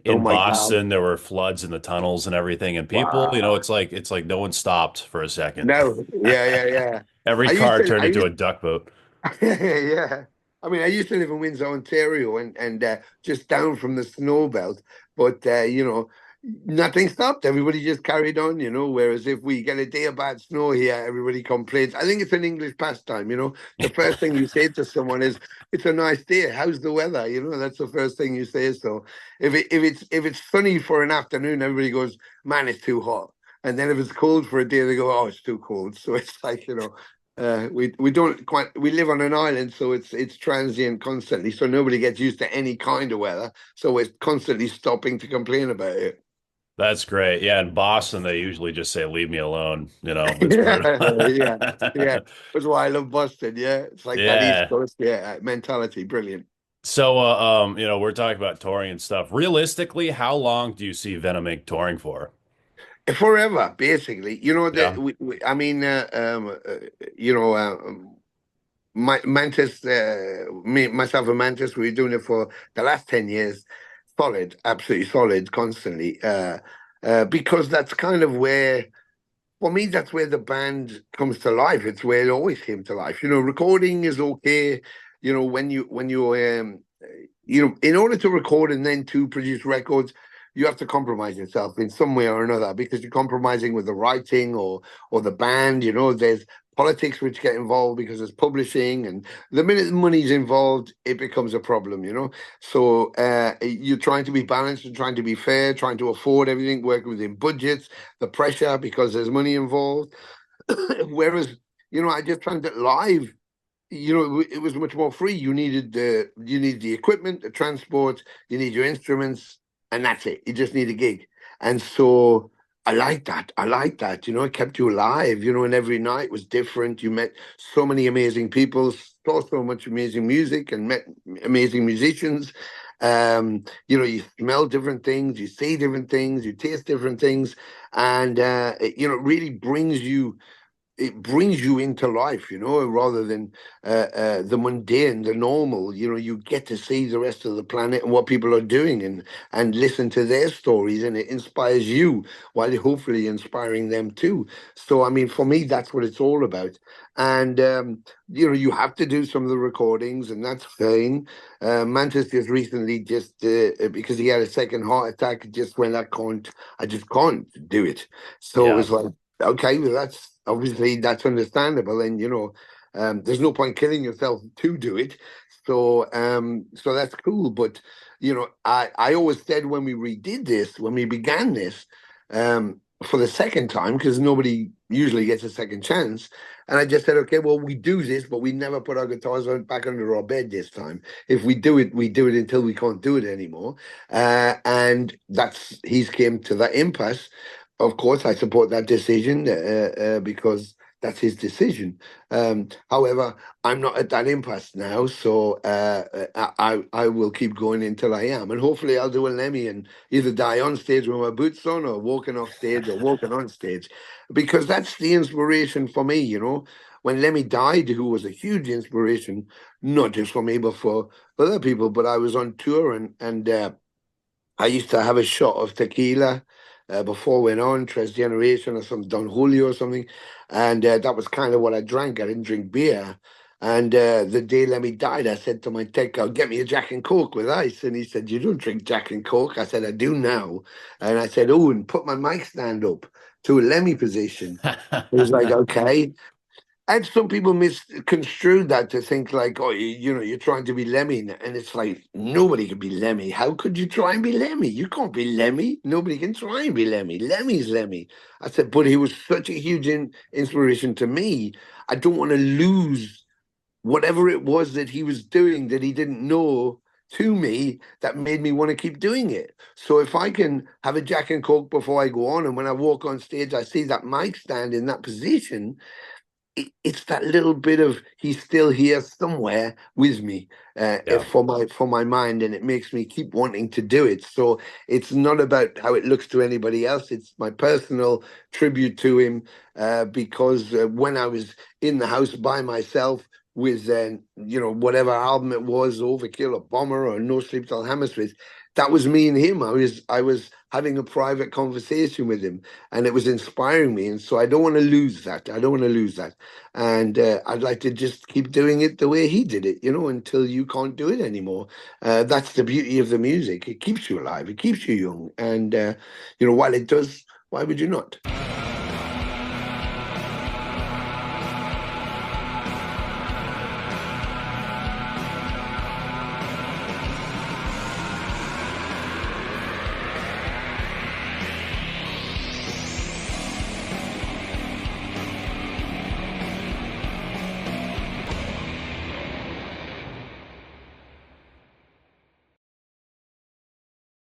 Oh in my God. Boston, there were floods in the tunnels and everything, and people, Wow. it's like no one stopped for a second. No. Yeah, yeah, yeah. Every I used car to, turned I into used, a duck boat. yeah. I mean, I used to live in Windsor, Ontario, and just down from the snow belt. But nothing stopped. Everybody just carried on. Whereas if we get a day of bad snow here, everybody complains. I think it's an English pastime. The first thing you say to someone is, "It's a nice day. How's the weather?" That's the first thing you say. So if it's sunny for an afternoon, everybody goes, "Man, it's too hot." And then if it's cold for a day, they go, "Oh, it's too cold." So it's like, we don't quite we live on an island, so it's transient constantly. So nobody gets used to any kind of weather. So we're constantly stopping to complain about it. That's great. Yeah, in Boston, they usually just say, "Leave me alone." It's brutal. Yeah, yeah, yeah. That's why I love Boston. Yeah, it's like that East Yeah. Coast, mentality. Brilliant. So, we're talking about touring and stuff. Realistically, how long do you see Venom Inc. touring for? Forever, basically. Yeah. I mean, you know, uh, Mantis, myself and Mantis, we were doing it for the last 10 years, solid, absolutely solid, constantly. Because that's kind of where, for me, that's where the band comes to life. It's where it always came to life. Recording is okay. In order to record and then to produce records, you have to compromise yourself in some way or another because you're compromising with the writing or the band. There's politics which get involved because it's publishing, and the minute the money's involved, it becomes a problem. So you're trying to be balanced and trying to be fair, trying to afford everything, working within budgets, the pressure because there's money involved. Whereas, I just found that live, it was much more free. You need the equipment, the transport, you need your instruments, and that's it. You just need a gig. And so I like that. I like that. It kept you alive, and every night was different. You met so many amazing people, saw so much amazing music and met amazing musicians. You smell different things, you see different things, you taste different things, and it really brings you into life, rather than the mundane, the normal. You get to see the rest of the planet and what people are doing, and listen to their stories, and it inspires you while hopefully inspiring them too. So, I mean, for me, that's what it's all about. And you have to do some of the recordings, and that's fine. Mantis just recently, just because he had a second heart attack, just went, I just can't do it. So it Yeah. was like, okay, well, that's understandable, and there's no point killing yourself to do it. So that's cool. But I always said when we redid this, when we began this, for the second time, because nobody usually gets a second chance, and I just said, okay, well, we do this, but we never put our guitars back under our bed this time. If we do it, we do it until we can't do it anymore. And he's came to that impasse. Of course, I support that decision because that's his decision. However, I'm not at that impasse now, so I will keep going until I am, and hopefully I'll do a Lemmy and either die on stage with my boots on, or walking off stage, or walking on stage, because that's the inspiration for me. When Lemmy died, who was a huge inspiration, not just for me but for other people. But I was on tour, and I used to have a shot of tequila before we went on, Tres Generation or some Don Julio or something. And that was kind of what I drank. I didn't drink beer. And the day Lemmy died, I said to my tech guy, get me a Jack and Coke with ice. And he said, you don't drink Jack and Coke. I said, I do now. And I said, oh, and put my mic stand up to a Lemmy position. He was like, okay. And some people misconstrue that to think like, oh, you're trying to be Lemmy, and it's like nobody can be Lemmy. How could you try and be Lemmy? You can't be Lemmy. Nobody can try and be Lemmy. Lemmy's Lemmy. I said, but he was such a huge inspiration to me. I don't want to lose whatever it was that he was doing that he didn't know to me that made me want to keep doing it. So if I can have a Jack and Coke before I go on, and when I walk on stage, I see that mic stand in that position, it's that little bit of he's still here somewhere with me, Yeah. for my mind, and it makes me keep wanting to do it. So it's not about how it looks to anybody else. It's my personal tribute to him, because when I was in the house by myself with whatever album it was, Overkill or Bomber or No Sleep Till Hammersmith, that was me and him. I was having a private conversation with him, and it was inspiring me. And so I don't want to lose that. I don't want to lose that. And I'd like to just keep doing it the way he did it, until you can't do it anymore. That's the beauty of the music. It keeps you alive. It keeps you young. And while it does, why would you not?